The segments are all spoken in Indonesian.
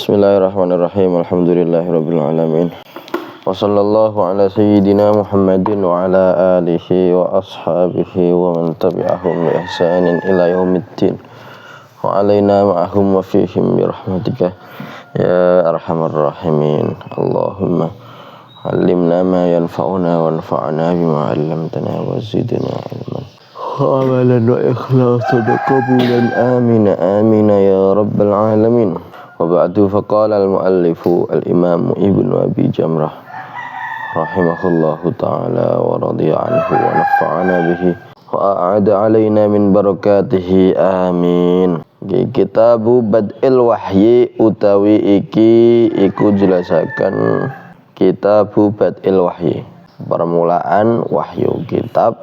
Bismillahirrahmanirrahim. Alhamdulillahirabbil alamin. Wa sallallahu ala sayyidina Muhammadin wa ala alihi wa ashabihi wa man tabi'ahum bi ihsanin ila yaumiddin. Wa alaina ma'ahum wa fihim bi rahmatika ya arhamar rahimin. Allahumma allimna ma yanfa'una wanfa'na bima 'allamtana wa zidna ilman. Wa amalan wa ikhlasan wa qabulan amin amin ya rabbal alamin. Wa ba'du faqala al-muallifu al-imam Ibnu Abi Jamrah rahimahullahu ta'ala wa radiya anhu wa nafa'ana bihi wa a'ada alaina min barakatihi amin. Kitabu Bad'il Wahyi utawi iki iku jelasaken Kitabu Bad'il Wahyi, permulaan wahyu. Kitab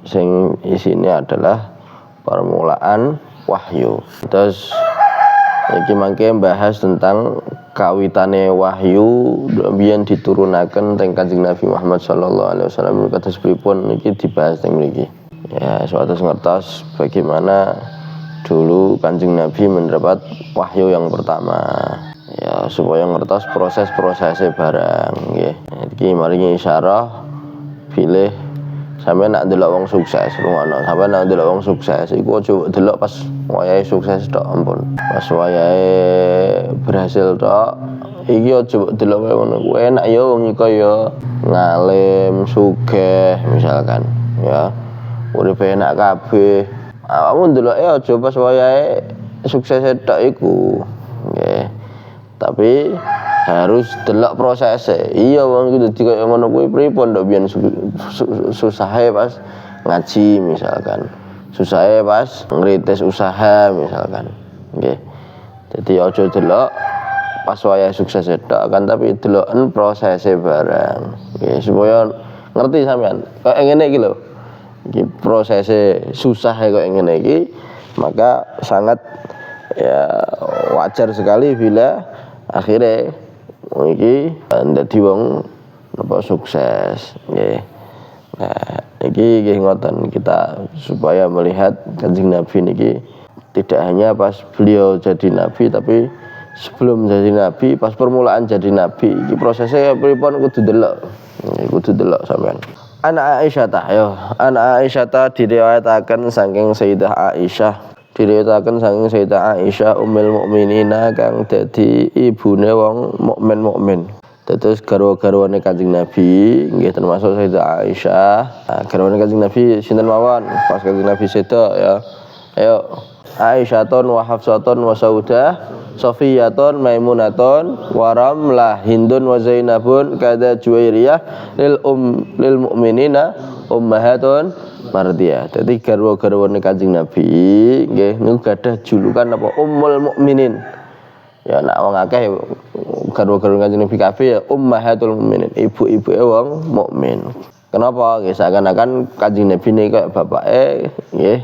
sing isine adalah permulaan wahyu. Terus iki mangke bahas tentang kawitane wahyu biyen diturunaken teng Kanjeng Nabi Muhammad sallallahu alaihi wasallam kados pripun iki dibahas teng mriki. Ya, suatu ngertos bagaimana dulu Kanjeng Nabi mendapat wahyu yang pertama. Ya, supaya ngertos proses-prosesnya barang nggih. Iki mari isyarah pilih sampe nak delok wong sukses, rungono. Sampe nak delok wong sukses iku aja delok pas wayahe sukses tok, ampun. Pas wayahe berhasil tok, iki aja delok wae ngono. Kuwi enak ya wong iku ya ngalim, sugih misalkan, ya. Uripe enak kabeh. Awakmu ndeloke aja pas wayahe sukses tok iku. Nggih. Tapi harus delok prosesnya. Iya wong iku dadi kaya ngono kuwi pripun ndok biyen susahe pas ngaji misalkan. Susahe pas ngritis usaha misalkan. Nggih. Dadi aja delok pas wayah sukses tok kan, tapi deloken prosese barang. Nggih, supaya ngerti sampean. Kaya ngene iki lho. Iki prosese susah kaya ngene iki, maka sangat ya wajar sekali bila akhirnya iki dadi wong napa sukses nggih. Nah, iki nggih ngoten kita supaya melihat Kanjeng Nabi niki tidak hanya pas beliau jadi nabi, tapi sebelum jadi nabi, pas permulaan jadi nabi iki prosesnya pripun kudu delok. Kudu delok sampean. Anak Aisyah ta, yo. Anak Aisyah ta diriwayataken saking Sayyidah Aisyah. Diriwayataken saking Sayyidah Aisyah Ummul Mukminina kang dadi ibune wong mukmin. Terus garwa-garwane Kanjeng Nabi nggih termasuk Sayyidah Aisyah. Nah, garwane Kanjeng Nabi sinten mawon pas Kanjeng Nabi seda ya. Ayo Aisyatun wa Hafsatun wa Saudah, Safiyatun Maimunatun wa Ramlah, Hindun wa Zainabun kada Juwairiyah lil mukminina ummahatun mardiyah. Dadi garwa-garwane Kanjeng Nabi nggih niku gadah julukan apa Ummul Mukminin. Ya nek wong akeh garwa-garwane Kanjeng Nabi kabeh ya ummahatul mukminin, ibu-ibuke wong mukmin. Kenapa? Nggih seakan-akan Kanjeng Nabi niki kaya bapake nggih,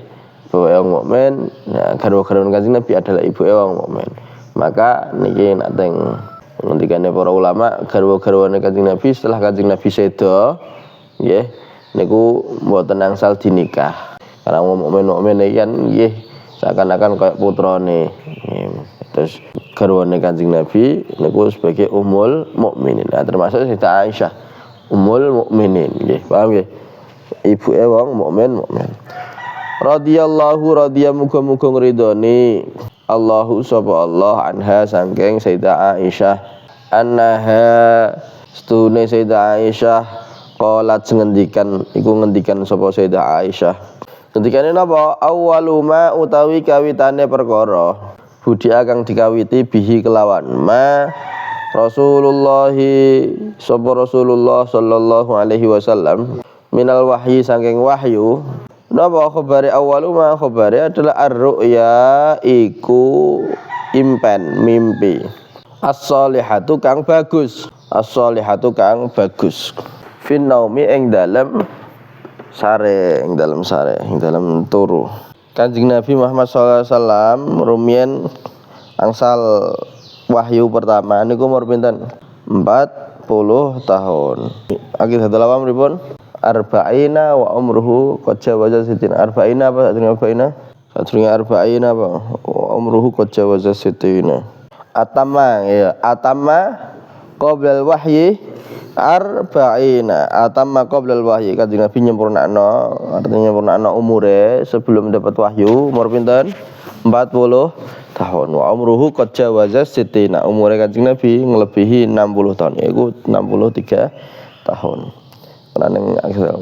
bapake wong mukmin. Ya garwa-garwane Kanjeng Nabi adalah ibuke wong mukmin. Maka niki nek teng ngendikane para ulama garwa-garwane Kanjeng Nabi setelah Kanjeng Nabi seda nggih niku mboten angsal dinikah. Karena wong mukmin iki kan nggih seakan-akan kaya putrane. Terus garwane Kanjeng Nabi niku sebagai Ummul Mukminin. Nah, termasuk Sayyidah Aisyah Ummul Mukminin nggih. Paham nggih? Ibuke wong mukmin. Radhiyallahu radhiya muga-muga ngridoni Allahu sapa Allah anha saking Sayyidah Aisyah. Annaha stune Sayyidah Aisyah qalat ngendikan sapa Sayyidah Aisyah. Ngendikane napa? Awwalu ma utawi kawitane perkara budi kang dikawiti bihi kelawan ma Rasulullah sallallahu alaihi wasallam minal wahyi saking wahyu. Napa khabari awwalu ma khabari adalah ar-ru'ya iku impen mimpi. As-solihatu kang bagus. As-solihatu kang bagus. Fin naumi ing dalem sare, ing dalem turu. Kanjeng Nabi Muhammad sallallahu alaihi wasallam rumiyin angsal wahyu pertama niku umur pinten? 40 tahun. Akidatul awam pripun? Arba'ina wa umruhu qad jawaza sitin. Arba'ina apa? Arba'ina? Sadurunge arba'ina apa? Umruhu qad jawaza sitin. atama ya atama qoblal wahyi arba'ina atama qoblal wahyi kanjeng Nabi nyempurnakno artinya nyempurnakno umure sebelum dapat wahyu umur pinten 40 tahun wa umruhu qad jawaza sittina umure kanjeng Nabi ngelebihi 60 tahun yaiku 63 tahun karena ning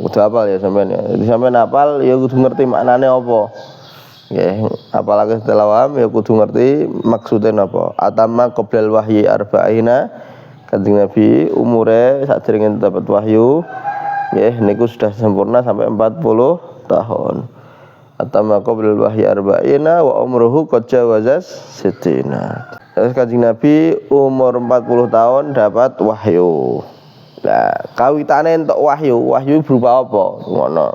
kudu hafal ya sampean ya sampean hafal ya kudu ngerti maknane apa nggih apalagi tilawah ya kudu ngerti maksudnya apa atama qoblal wahyi arba'ina kanjeng Nabi umure sadurunge dapat wahyu nggih niku sudah sempurna sampai 40 tahun atama qoblal wahyi arba'ina wa umruhu qad jawaza sittina terus kanjeng Nabi umur 40 tahun dapat wahyu nah kawitane entuk wahyu berupa apa ngono.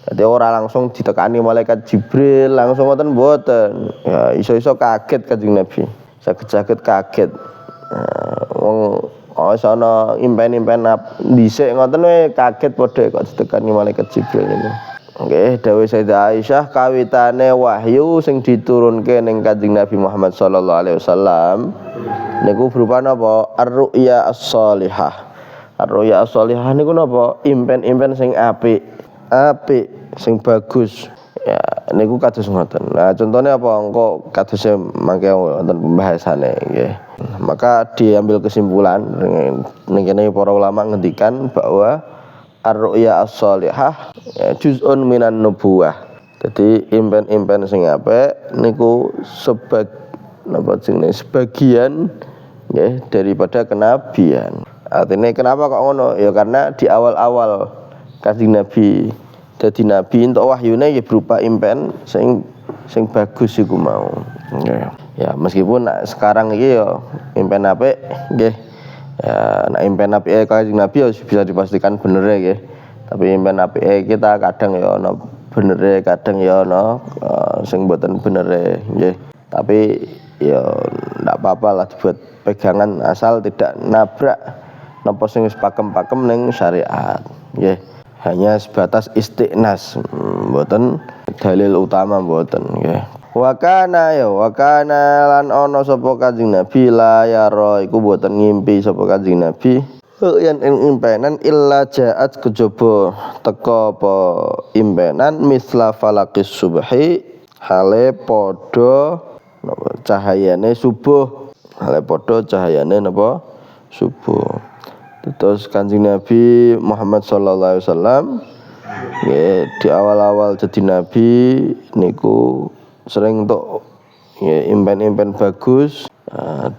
Jadi ora langsung ditekani malaikat Jibril langsung ngoten mboten. Ya iso-iso kaget kanjeng Nabi. Saged-saged kaget. Wong ana impen-impen dhisik ngoten wae kaget padha kok ditekani malaikat Jibril ini. Nggih, dawuh Sayyidah Aisyah kawitane wahyu sing diturunke ning kanjeng Nabi Muhammad sallallahu alaihi wasallam niku berupa napa? Ar-ru'ya as-shalihah. Ar-ru'ya as-shalihah niku napa? Impen-impen sing apik sing bagus ya niku kados ngoten. Nah contohnya apa engko kadose mangke wonten pembahasannya nggih. Maka diambil kesimpulan ning kene para ulama ngendikan bahwa ar-ru'ya as-shalihah ya, juz'un minan nubuwah. Jadi impen-impen sing apik niku sebagian nggih daripada kenabian. Artinya kenapa kok ngono? Ya karena di awal-awal kanjeng Nabi dadi nabi entuk wahyune ya berupa impen sing bagus iku mau. Ya meskipun sekarang iki ya impen apik nggih. Ya nek impen apike kanjeng Nabi ya bisa dipastikan bener nggih. Tapi impen apike kita kadang ya ana benere, kadang ya ana sing mboten benere nggih. Tapi ya ndak apa-apa lah dibuat pegangan asal tidak nabrak napa sing wis pakem-pakem ning syariat nggih. Hanya sebatas istiqnas mboten dalil utama mboten nggih. Wa kana lan ana sapa kanjeng Nabi la yara iku mboten ngimpi sapa kanjeng Nabi yen impenan illa jaat kejaba teka apa impenan misla falaqis subhi hale padha cahayane subuh hale padha cahayane napa subuh. Terus kanjeng Nabi Muhammad sallallahu alaihi wasallam nggih di awal-awal jadi nabi niku sering untuk impen-impen bagus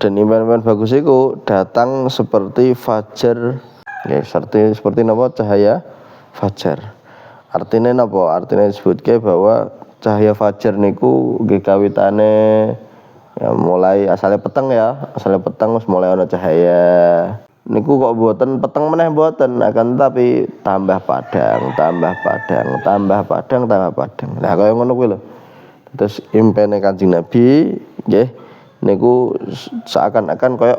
dan impen-impen bagus itu datang seperti fajar nggih seperti napa cahaya fajar. Artinya napa? Artinya disebutke bahwa cahaya fajar niku nggih kawitane ya mulai asalnya peteng wis mulai ana cahaya niku kok mboten peteng meneh mboten akan tapi tambah padang. Lah kaya ngono kuwi lho. Terus impene Kanjeng Nabi nggih niku seakan-akan kaya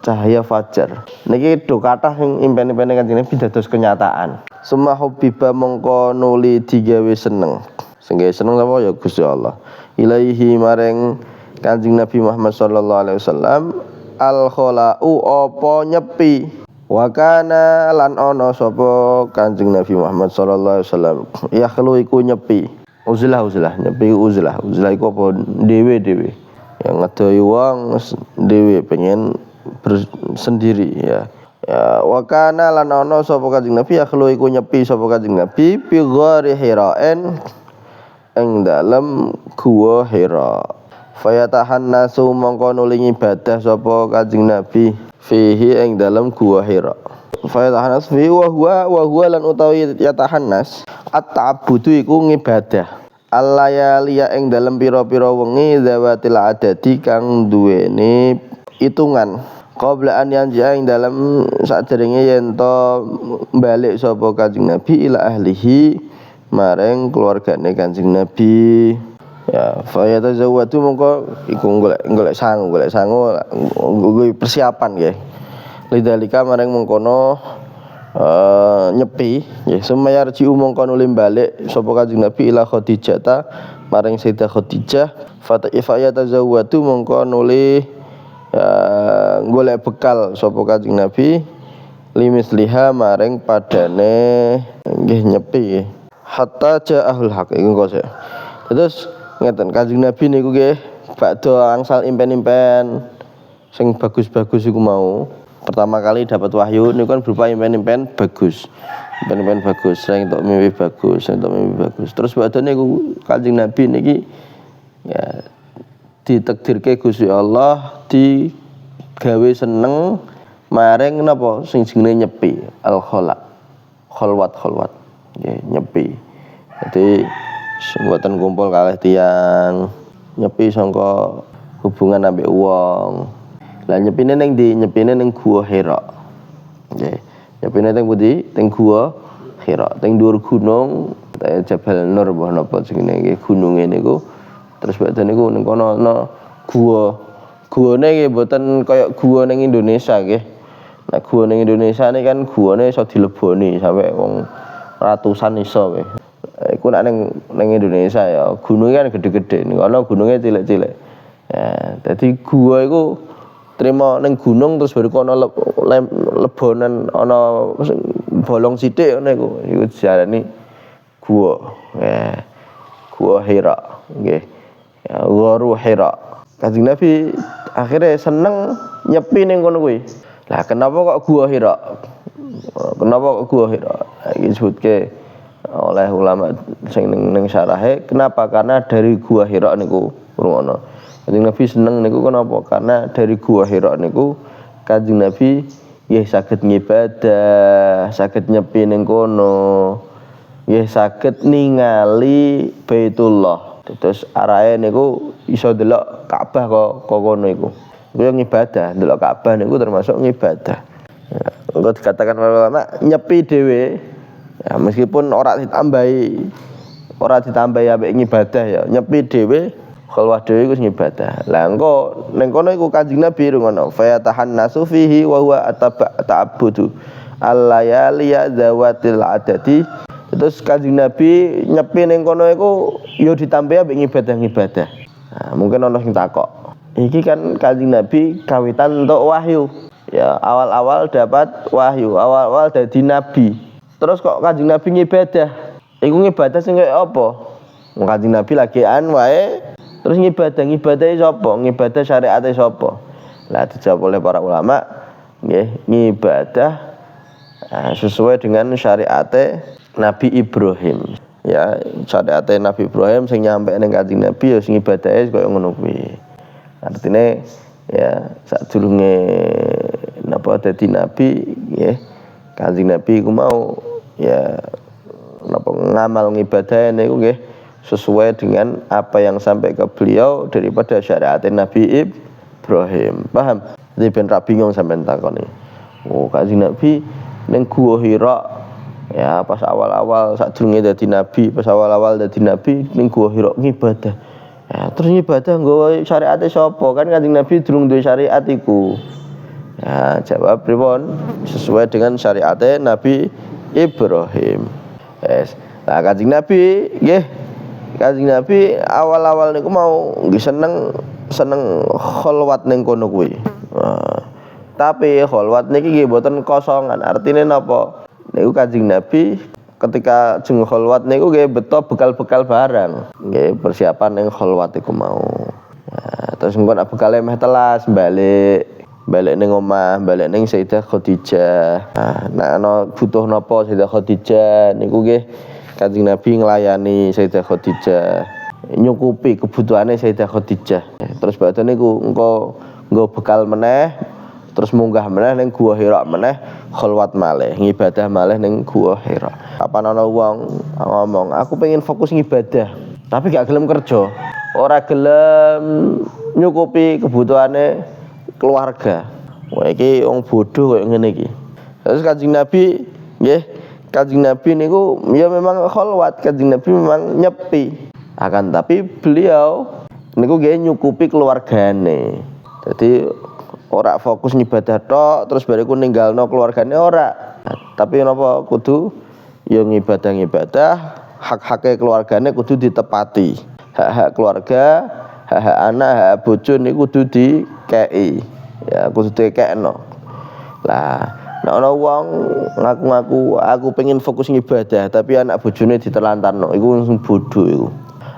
cahaya fajar. Niki do kathah sing impen-impene Kanjeng Nabi dados kenyataan. Summa hubbiba mongko nuli digawe seneng. Sing gawe seneng apa ya Gusti Allah. Ilaihi maring Kanjeng Nabi Muhammad sallallahu alaihi wasallam al-khala'u apa nyepi wa kana lan ana sapa Kanjeng Nabi Muhammad sallallahu alaihi wasallam yakhlu iku nyepi uzlah nyepi uzlah iku apa dhewe yang ngedohi wong dhewe pengen bersendiri ya wa kana lan ana sapa Kanjeng Nabi yakhlu iku nyepi sapa Kanjeng Nabi fi ghari hira'en ing dalem gua Hira. Fayatahan nasu mongko nuli ibadah sapa Kanjeng Nabi fihi ing dalem gua Hira. Fayatahan nas fihi wa huwa lan utawi yatahannas at-ta'abbudu iku ngibadah. Allayaliya ing dalem pira-pira wengi zawatil adadi kang duweni itungan. Qabla an yanji'a ing dalem sadurunge yen to balik sapa Kanjeng Nabi ila ahlihi maring keluargane Kanjeng Nabi. Ya, fa yatazawwadu mongko iku golek sangu persiapan nggih. Lidzalika maring mengkono nyepi nggih sumayarji mongko nuli balik sapa Kanjeng Nabi ila Khadijah maring Sayyidah Khadijah fa yatazawwadu mongko nuli golek bekal sapa Kanjeng Nabi limisliha maring padane nggih nyepi nggih. Hatta ja'ahul haq iku kok sik. Terus ngeten Kanjeng Nabi niku nggih badhe angsal impen-impen sing bagus-bagus iku mau. Pertama kali dapat wahyu niku kan berupa impen-impen bagus. Impen-impen bagus, sing entuk mimpi bagus, sing entuk mimpi bagus. Terus badhe niku Kanjeng Nabi niki ya ditakdirke Gusti Allah digawe seneng maring napa sing jenenge nyepi al-khala khalwat nggih nyepi. Dadi mboten kumpul kalih tiyang nyepi sangka hubungan ambek wong. Lah nyepine ning ndi? Nyepine ning Gua Hira. Nggih. Nyepine teng pundi? Teng Gua Hira, teng dhuwur gunung Jabal Nur apa napa jenenge nggih gununge niku. Terus badhe niku ning kono ana gua. Guane nggih mboten kaya gua ning Indonesia nggih. Nah gua ning Indonesia ini kan guane iso dileboni sampai wong ratusan iso nggih. Iku nek ning Indonesia ya gunungnya kan gede-gede. Ning kono gunungnya cilik-cilik. Ya, dadi gua iku trimo ning gunung terus baru kono lebonan ana bolong sithik ngono iku. Iku diarani gua. Ya. Gua Hira nggih. Ya, Gharu Hira. Kanjeng Nabi akhirnya seneng nyepi ning kono kuwi. Lah kenapa kok Gua Hira? Kenapa kok Gua Hira? Iki disebutke oleh ulama sing ning syarahe, kenapa? Karena dari Gua Hira niku rungono. Kanjeng Nabi seneng niku kenapa? Karena dari Gua Hira niku Kanjeng Nabi nggih saged ngibadah, saged nyepi ning kono. Nggih saged ningali Baitullah. Terus arahe niku iso delok Ka'bah kok kono iku. Iku ngibadah, delok Ka'bah niku termasuk ngibadah. Ya, engko dikatakan ulama nyepi dhewe ya meskipun ora ditambahi ambek ngibadah ya, nyepi dhewe khalwah dhewe iku ngibadah. Lah engko ning kono iku Kanjeng Nabi ngono, fa tahannasu fihi wa huwa ta'abbudu al-layali zawatil adadi. Terus Kanjeng Nabi nyepi ning kono iku ya ditambahi ambek ngibadah-ngibadah. Nah, mungkin ana sing takok. Iki kan Kanjeng Nabi kawitan untuk wahyu. Ya, awal-awal dapat wahyu, awal-awal dadi nabi. Terus kok Kanjeng Nabi ngibadah? Iku ngibadah sing kaya apa? Wong Kanjeng Nabi lagian wae terus ngibadahe sapa? Ngibadah syariate sapa? Lah dijawab oleh para ulama, nggih, ngibadah sesuai dengan syariate Nabi Ibrahim. Ya, syariate Nabi Ibrahim sing nyampe ning Kanjeng Nabi ya sing ibadahe kaya ngono kuwi. Artine ya sadurunge napa dadi nabi nggih Kanjeng Nabi iku mau ya napa ngamal ngibadahe niku nggih sesuai dengan apa yang sampai ke beliau daripada syariat Nabi Ibrahim. Paham? Jadi ben ra bingung sampean takoni. Oh, Kanjeng Nabi ning Gua Hira ya pas awal-awal sadurunge dadi nabi, pas awal-awal dadi nabi ning Gua Hira ngibadah. Ya, terus ngibadah nggawa syariate sapa? Kan Kanjeng Nabi durung duwe syariat iku. Ya, jawab pripun? Sesuai dengan syariate Nabi Ibrahim. Yes. Nah, Kanjeng Nabi nggih. Kanjeng Nabi awal-awal niku mau nggih seneng khalwat ning kono kuwi. Nah, tapi khalwat niki nggih mboten kosongan. Artine napa? Niku Kanjeng Nabi ketika jeng khalwat niku nggih beto bekal-bekal barang. Nggih persiapan ning khalwat iku mau. Ya, terus engko nek bekale meh telas balik ning omah, balik ning Sayyidah Khadijah. Nah, nek ana butuh napa Sayyidah Khadijah niku nggih Kanjeng Nabi nglayani Sayyidah Khadijah, nyukupi kebutuhane Sayyidah Khadijah. Terus badhe niku engko nggo bekal meneh, terus munggah meneh ning Gua Hira meneh, khalwat malih, ngibadah malih ning Gua Hira. Kapan ana wong ngomong, "Aku pengen fokus ngibadah, tapi gak gelem kerja." Ora gelem nyukupi kebutuhane keluarga. Wah iki wong bodoh koyo ngene iki. Terus Kanjeng Nabi nggih, Kanjeng Nabi niku ya memang khalwat, Kanjeng Nabi memang nyepi. Akan tapi beliau niku nggih nyukupi keluargane. Jadi ora fokus ngibadah tok terus bariku ninggalno keluargane ora. Tapi napa kudu ya ngibadah-ngibadah, hak-hake keluargane kudu ditepati. Hak-hak keluarga, hak-hak anak, hak bojo niku kudu dikei. ya kudu dikekno. Lah nek ana wong ngaku-ngaku aku pengen fokus ngibadah tapi anak bojone diterlantarno, iku sing bodho iku.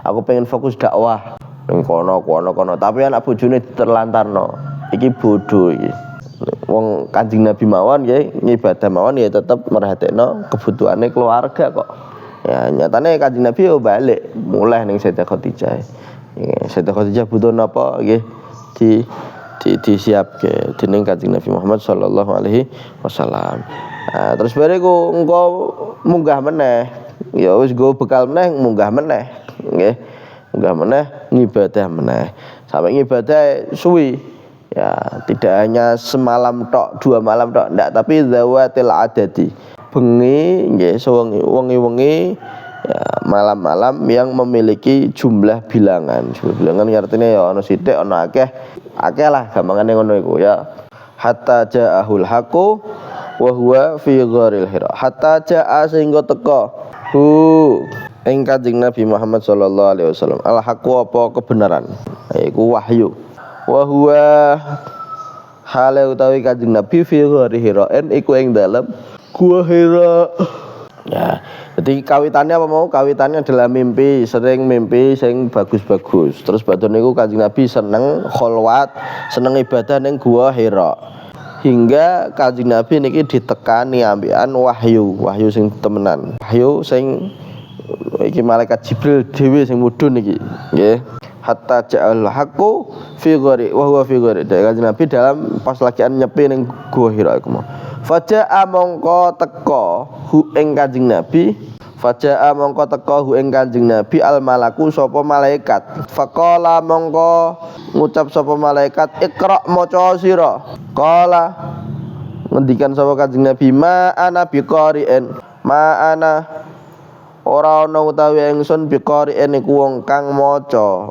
Aku pengen fokus dakwah ning kono tapi anak bojone diterlantarno. Iki bodho iki. Wong Kanjeng Nabi mawon nggih ngibadah mawon ya tetep merhatekno kebutuhane keluarga kok. Ya nyatane Kanjeng Nabi yo balik mulai ning Sayyidah Khadijah. Sayyidah Khadijah butuh napa nggih disiapke dening Kanjeng Nabi Muhammad sallallahu alaihi wasallam. Terus bariku engko munggah meneh. Ya wis go bekal meneh munggah meneh. Nggih. Munggah meneh ngibadah meneh. Sampai ngibadah suwi. Ya, tidak hanya semalam tok, 2 malam tok, ndak, tapi zawatil adadi. Bengi nggih wengi-wengi ya, malam-malam yang memiliki jumlah bilangan. Jumlah bilangan artinya ya ana sithik ana akeh lah gampangane ngono iku ya. Hatta ja'ahul haqqu wa huwa fi gharil hira. Hatta ja'a sehingga teka ing Kanjeng Nabi Muhammad sallallahu alaihi wasallam. Al haqqu apa kebenaran. Iku wahyu. Wa huwa hale utawi Kanjeng Nabi fi gharil hira iku ing dalem gua Hira. Ya, jadi kawitannya apa mau? Kawitannya adalah mimpi, sering mimpi sing bagus-bagus. Terus badhe niku Kanjeng Nabi seneng kholwat, seneng ibadah ning Gua Hira. Hingga Kanjeng Nabi niki ditekani ambekan wahyu sing temenan. Wahyu sing iki malaikat Jibril dhewe sing mudhun niki, nggih. Hatta ja'al haqqu fi ghari wa huwa fi ghari. Kanjeng Nabi dalam pas lagi nyepi ning Gua Hira iku mau. Faja'a mongko teka hu ing Kanjeng Nabi. Faja'a mongko teka hu ing Kanjeng Nabi al malaku sapa malaikat. Faqala mongko ngucap sapa malaikat Iqra maca sira. Qala ngendikan sapa Kanjeng Nabi ma ana biqari'in. Ma ana ora ana utawi ingsun biqari'in iku wong kang maca,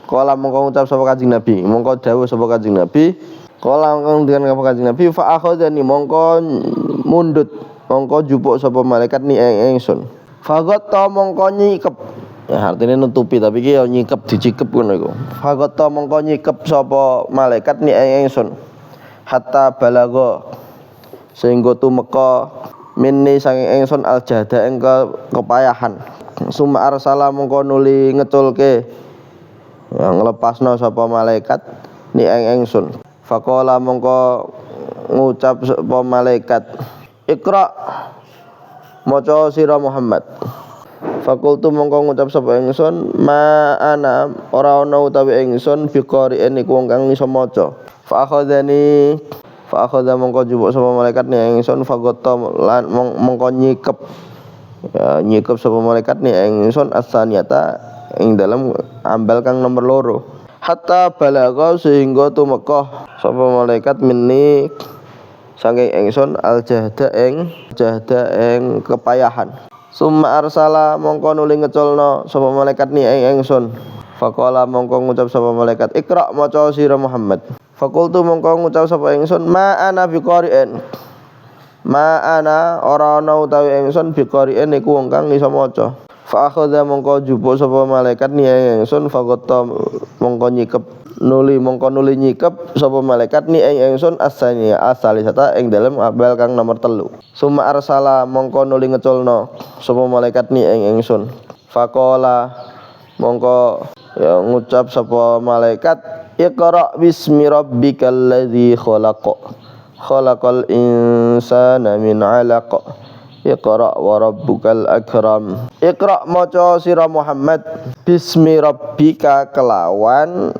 Qala mongko ngucap sapa Kanjeng Nabi. Mongko dawuh sapa Kanjeng Nabi kala dengan Kanjeng Nabi fa akhadhani mongko mundut mongko jupuk sapa malaikat ni ingsun faghatta mongko nyikep ya artine nutupi tapi iki ya nyikep dicikep ngono iku faghatta mongko nyikep sapa malaikat ni ingsun hatta balaga sehingga tumeka minni saking ingsun aljahda ing kepayahan summa arsala mongko nuli ngeculke ya nglepasno sapa malaikat ni ingsun. Faqala mongko ngucap sapa malaikat Iqra maca sira Muhammad. Fakultu mongko ngucap sapa ingsun ma ana ora ana utawi ingsun biqari'in iku wong kang iso maca. Fa akhadha mongko jupuk sapa malaikat ning ingsun fagotta lan mongko nyikep sapa malaikat ning ingsun asaniyata ing dalam ambal kang nomor 2. Hatta balagha sehingga tumeka sapa malaikat minni saking ingsun aljahda ing kepayahan. Summa arsala mongko nuli ngeculno sapa malaikat ni ingsun. Faqala mongko ngucap sapa malaikat Iqra maca sira Muhammad. Faqultu mongko ngucap sapa ingsun ma ana biqari'in. Ma ana ora ana utawi ingsun biqari'in iku wong kang iso maca. Fa akhadha mongko jupuk sapa malaikat ni ingsun faqatta mongko nuli nyikep sapa malaikat ni ingsun asalisata ing dalem abal kang nomor 3. Summa arsala mongko nuli ngeculno sapa malaikat ni ingsun. Faqala mongko ya ngucap sapa malaikat Iqra bismi rabbikal ladzi khalaqal insana min 'alaq. Iqra wa rabbukal akram. Iqra maca sira Muhammad bismi rabbika kelawan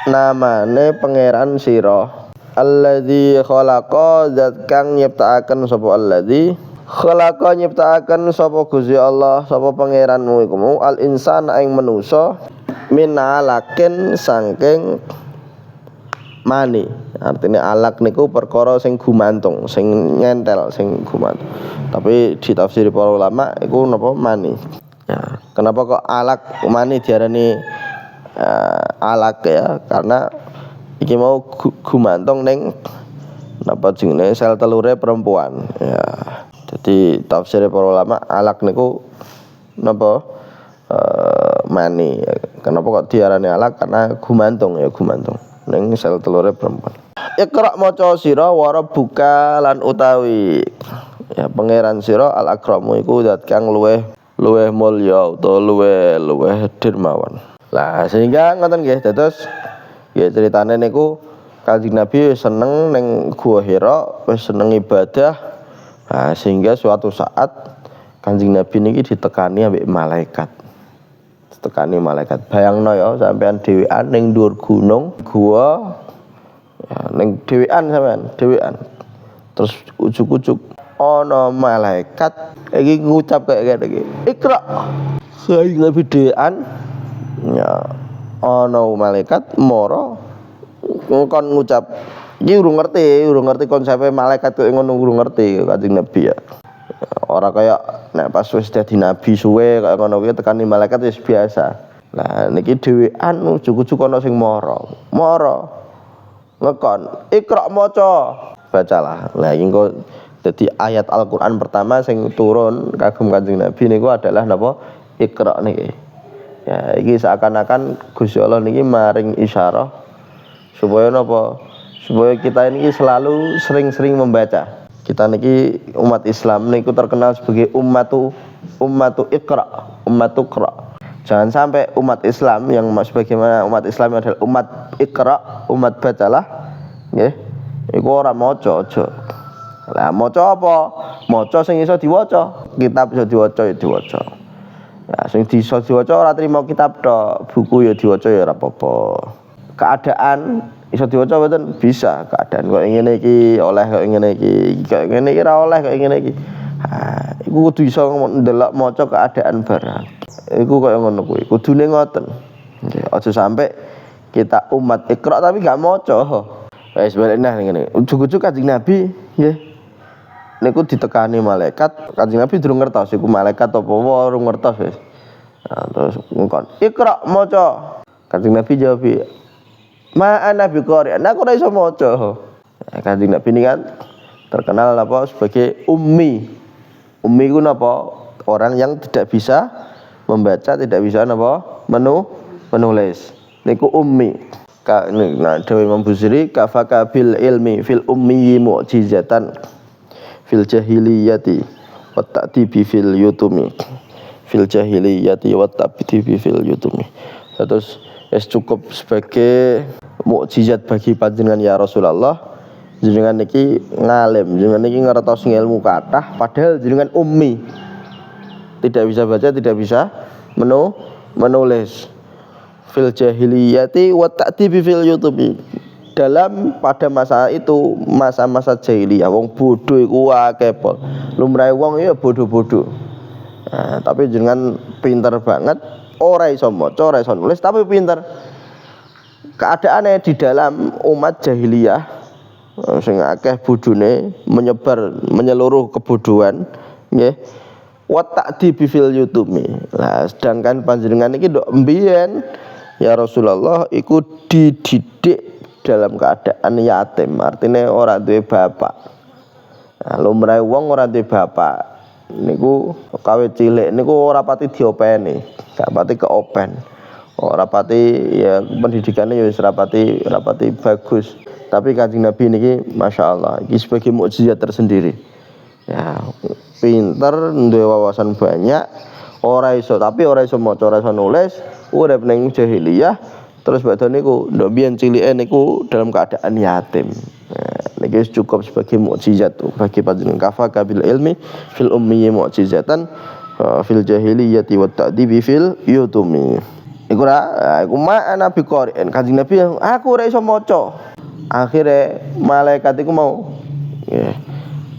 namane pangeran sira. Alladzi khalaqa zat kang nyiptakaken sapa alladzi khalaqa nyiptakaken sapa Gusti Allah sapa pangeranmu iku mau al insana ing manusa min alakin saking mani. Artinya alak niku perkara sing gumantung, sing nyentel, sing gumantung. Tapi ditafsiri para ulama iku napa mani. Ya, kenapa kok alak mani diarani alak ya? Karena iki mau gumantung ning napa jenenge sel telure perempuan. Ya. Jadi tafsir para ulama alak niku napa mani. Kenapa kok diarani alak? Karena gumantung ya, gumantung. ning sel telure perempuan. Iqra maca sira wa rabbuka lan utawi ya pangeran sira al akramu iku zat kang luweh mulya utawa luweh dermawan. Lah sehingga ngoten nggih dados nggih critane niku Kanjeng Nabi seneng ning Gua Hira, wis seneng ibadah. Nah, sehingga suatu saat Kanjeng Nabi niki ditekani ambek malaikat. Ditekani malaikat. Bayangno ya sampean dhewean ning dhuwur gunung gua ya ning dhewean sampean, dhewean. Terus ujug-ujug ana malaikat iki ngucap kayak ngene iki. Iqra. Kanjeng Nabi dhewean ya ana malaikat mara kon ngucap iki urung ngerti konsepnya malaikat kok ngono urung ngerti Kanjeng Nabi ya. Ora kaya nek pas wis dadi nabi suwe kaya ngono kuwi tekani malaikat wis biasa. Lah niki dhewean ujug-ujug ana sing mara ngekon Iqra maca bacalah. Lah iki engko dadi ayat Al-Qur'an pertama sing turun kagem Kanjeng Nabi niku adalah napa Iqra niki. Ya iki seakan-akan Gusti Allah niki maring isyarah supaya napa? Supaya kita ini selalu sering-sering membaca. Kita niki umat Islam niku terkenal sebagai ummatu Iqra, ummatu Qra. Jangan sampai umat Islam yang sebagaimana umat Islam adalah umat Iqra, umat bacalah, nggih. Iku ora maca aja. Lah maca apa? Maca sing iso diwaca. Kitab iso diwaca ya diwaca. Ya sing iso diwaca ora trimo kitab tok, buku ya diwaca ya ora apa-apa. Keadaan iso diwaca mboten bisa, keadaan kok ngene iki oleh kok ngene iki ra oleh kok ngene iki. Ha, iku kudu iso ndelok maca keadaan barang. Iku koyo ngono kuwi, kudune ngoten. Nggih, aja sampai kita umat Iqra tapi gak maca. Wis balik nah ngene. Ujug-ujug Kanjeng Nabi nggih niku ditekani malaikat. Kanjeng Nabi durung ngertos iku malaikat apa wae urung ngertos wis. Nah, terus ngkon Iqra maca. Kanjeng Nabi jawab Ma ana biqari, aku ora iso maca. Kanjeng Nabi ini kan terkenal apa sebagai ummi. Ummi ku napa? Orang yang tidak bisa membaca, tidak bisa napa? Menulis. Niku ummi. Nah, Dewi Imam Busiri kafaka bil ilmi fil ummi mu'jizatan fil jahiliyati wa ta'tibi fil yutumi. Fil jahiliyati wa ta'tibi fil yutumi. Terus cukup sebagai mukjizat bagi panjenengan ya Rasulullah. Jenengan niki ngalim, jenengan niki ngertos ilmu kathah padahal jenengan ummi. Tidak bisa baca, tidak bisa menulis. Fil jahiliyati wa ta'tibi fil yutubi. Dalam pada masa itu, masa-masa jahiliyah wong bodoh iku akeh pol. Lumrahe wong ya bodoh-bodoh. Nah, tapi jenengan pinter banget. Ora iso maca, ora iso nulis tapi pinter. Keadaannya di dalam umat jahiliyah sing akeh bodhone menyeluruh kebodohan nggih. Wa ta'dibi fil yutumi. Lah sedangkan panjenengan iki ndok mbiyen ya Rasulullah iku dididik dalam keadaan yatim, artinya ora duwe bapak. Nah, lumrahe wong ora duwe bapak niku kawit cilik niku ora pati diopeni, gak pati keopen. Ora pati ya pendidikannya ya wis rapati bagus. Tapi Kanjeng Nabi niki masyaallah iki sebagai mukjizat tersendiri. Ya, pinter, duwe wawasan banyak, ora iso maca, ora iso nulis, urip ning jahiliyah. Terus badhe niku ndok biyen cilike niku dalam keadaan yatim. Niki cukup sebagai mukjizat bagi panjenengan kafaka bil ilmi fil ummi mukjizatan fil jahiliyati wat ta'dibi fil yutumi. Iku ana biqari'in. Kanjeng Nabi aku ora iso maca. Akhire malaikat iku mau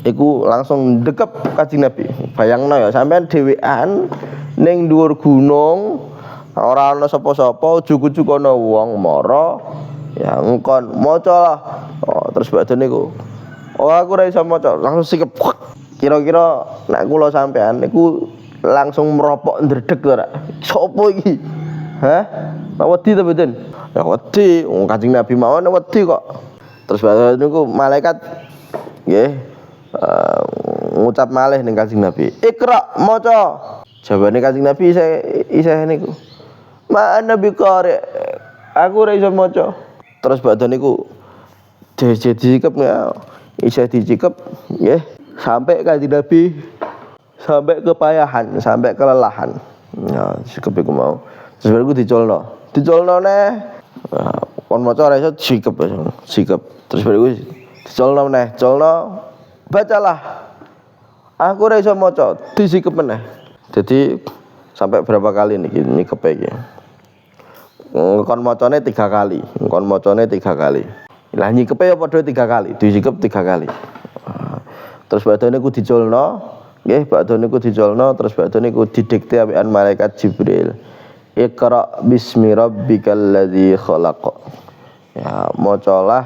iku langsung dekep Kanjeng Nabi. Bayangno ya sampean dhewean ning dhuwur gunung ora ana sapa-sapa, ujug-ujug ana wong mara ya engkon maca lah. Terus badhe niku aku ora iso maca, langsung sikep. Kira-kira nek kula sampean niku langsung meropok ndredeg ora? Sopo iki? Hah? Wedi ta mboten? Ya wedi, wong Kanjeng Nabi mawon wedi kok. Terus badhe niku malaikat nggih ngucap malih ning Kanjeng Nabi. Iqra maca. Jawabane Kanjeng Nabi isih niku. Ma ana biqari. Aku ora iso maca. Terus badhe niku dicikep ya, isih dicikep nggih sampai kanjeng Nabi sampai kepayahan, sampai kelelahan. Ya, sikep iku mau. Terus baru dicolno. Dicolno neh. Kon maca ora iso sikep. Terus baru dicolno neh, colno bacalah. Aku ora iso maca, disikep meneh. Jadi sampai berapa kali niki nyikepe iki. Kon macane 3 kali. Kon macane 3 kali. Lah nyikepe ya padha 3 kali, disikep 3 kali. Terus badhe niku diculno, nggih, badhe niku diculno, terus badhe niku didikte ambekan malaikat Jibril. Iqra bismi rabbikal ladzi khalaq. Ya, macalah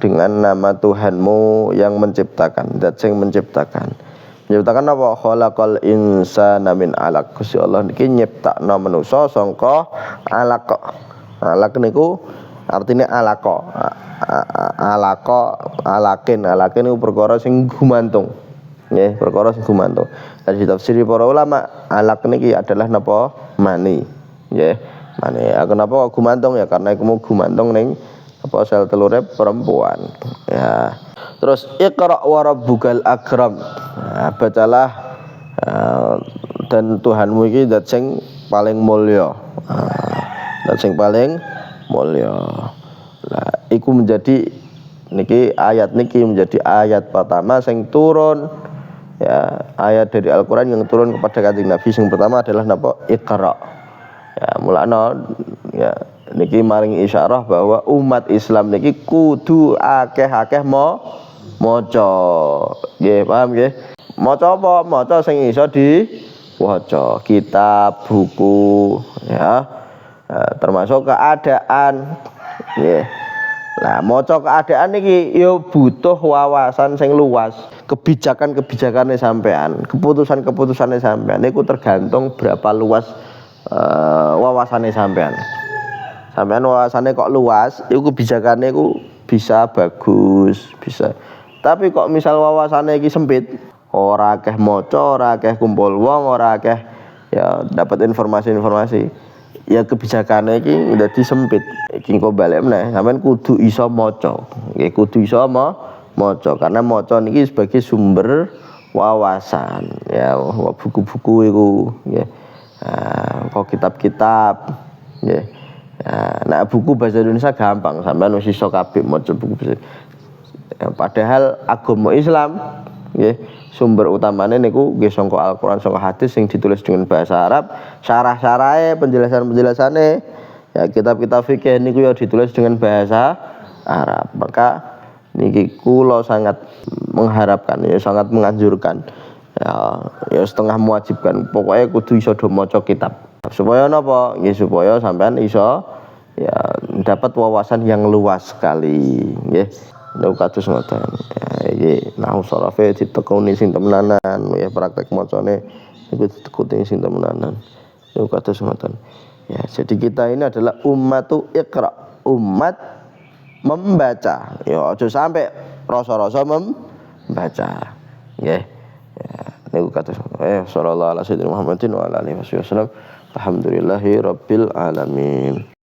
dengan nama Tuhanmu yang menciptakan, zat sing menciptakan. Menciptakan apa? Khalaqal insana min 'alaq. Gusti Allah niki nyiptakno manusa saka alaq. Alaq niku artine alaqa. Alakin niku perkara sing gumantung. Nggih, perkara sing gumantung. Dari tafsir para ulama, alaq niki adalah napa? Mani. Nggih, mani. Kenapa kok gumantung ya? Karena iku mau gumantung ning apa sel telure perempuan. Ya. Terus Iqra wa rabbukal akram. Nah, bacalah dan Tuhanmu iki zat sing paling mulya. Zat sing paling mulya. Nah, iku menjadi niki ayat niki menjadi ayat pertama sing turun ya, ayat dari Al-Qur'an yang turun kepada Kanjeng Nabi sing pertama adalah napa? Iqra. Ya, mulane ya niki maring isyarah bahwa umat Islam niki kudu akeh-akeh maca. Nggih, paham nggih? Maca apa? Maca sing iso diwaca, kitab, buku, ya. Termasuk keadaan. Nggih. Lah, maca keadaan niki ya butuh wawasan sing luas, kebijakan-kebijakane sampean, keputusan-keputusane sampean niku tergantung berapa luas wawasane sampean. Sampean wawasane kok luas, iku kebijakane iku bisa bagus, bisa. Tapi kok misal wawasane iki sempit, ora akeh maca, ora akeh kumpul wong, ora akeh ya dapat informasi-informasi. Ya kebijakane iki dadi sempit. Iki kok balik meneh, sampean kudu iso maca. Nggih, kudu iso maca karena maca niki sebagai sumber wawasan. Ya, buku-buku iku nggih. Kok kitab-kitab nggih. Nah, buku bahasa Indonesia gampang, sampean wis iso kabeh maca buku bahasa. Padahal agama Islam nggih sumber utamane niku nggih saka Al-Qur'an, saka hadis sing ditulis dengan bahasa Arab, syarah-syarahe, penjelasan-penjelasane ya kitab-kitab fikih niku ya ditulis dengan bahasa Arab. Maka niki kula sangat mengharapkan ya sangat menganjurkan ya setengah mewajibkan pokoknya kudu iso do maca kitab. Supaya napa? Nggih supaya sampean iso ya dapat wawasan yang luas sekali nggih. Nek kados ngoten. Ya iki nahwu sarafe ditekuni sing temenanan ya praktek macane iku ditekuni sing temenanan. Nek kados ngoten. Ya, jadi kita ini adalah ummatu iqra, umat membaca. Ya aja sampai rasa-rasa membaca. Nggih. Ya, niku kados sallallahu alaihi wasallam Muhammadin wa ala alihi wasallam. Alhamdulillahirabbil alamin.